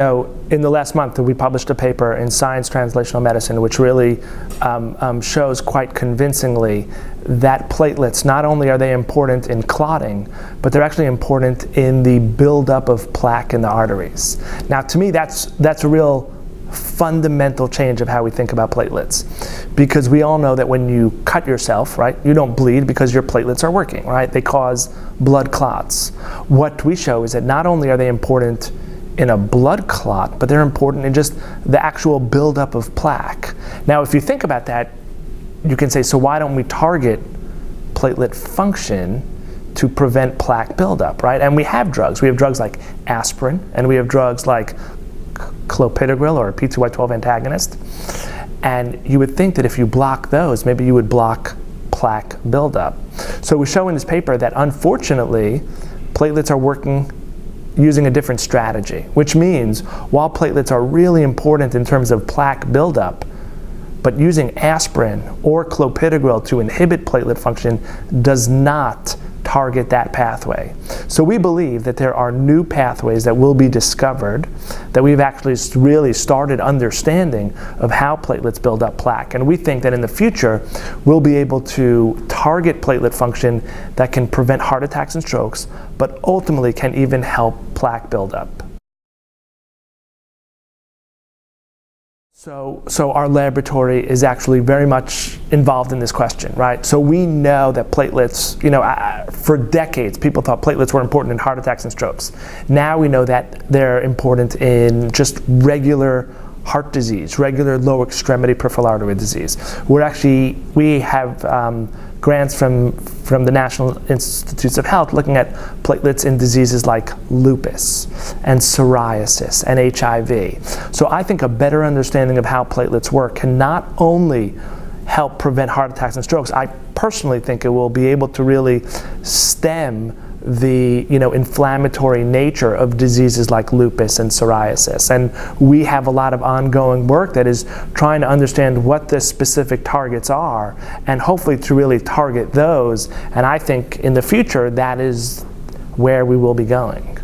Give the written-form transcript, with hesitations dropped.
In the last month, we published a paper in Science Translational Medicine, which really shows quite convincingly that platelets, not only are they important in clotting, but they're actually important in the buildup of plaque in the arteries. Now, to me, that's a real fundamental change of how we think about platelets, because we all know that when you cut yourself, right, you don't bleed because your platelets are working, right? They cause blood clots. What we show is that not only are they important in a blood clot, but they're important in just the actual buildup of plaque. Now, if you think about that, you can say, so why don't we target platelet function to prevent plaque buildup, right? And we have drugs. We have drugs like aspirin, and we have drugs like clopidogrel, or a P2Y12 antagonist. And you would think that if you block those, maybe you would block plaque buildup. So we show in this paper that unfortunately, platelets are working using a different strategy, which means while platelets are really important in terms of plaque buildup, but using aspirin or clopidogrel to inhibit platelet function does not target that pathway. So we believe that there are new pathways that will be discovered, that we've actually really started understanding of how platelets build up plaque. And we think that in the future, we'll be able to target platelet function that can prevent heart attacks and strokes, but ultimately can even help plaque buildup. So our laboratory is actually very much involved in this question, right? So we know that platelets, for decades, people thought platelets were important in heart attacks and strokes. Now we know that they're important in just regular heart disease, regular lower extremity peripheral artery disease. We have grants from the National Institutes of Health looking at platelets in diseases like lupus and psoriasis and HIV. So I think a better understanding of how platelets work can not only help prevent heart attacks and strokes, I personally think it will be able to really stem the inflammatory nature of diseases like lupus and psoriasis. And we have a lot of ongoing work that is trying to understand what the specific targets are and hopefully to really target those. And I think in the future that is where we will be going.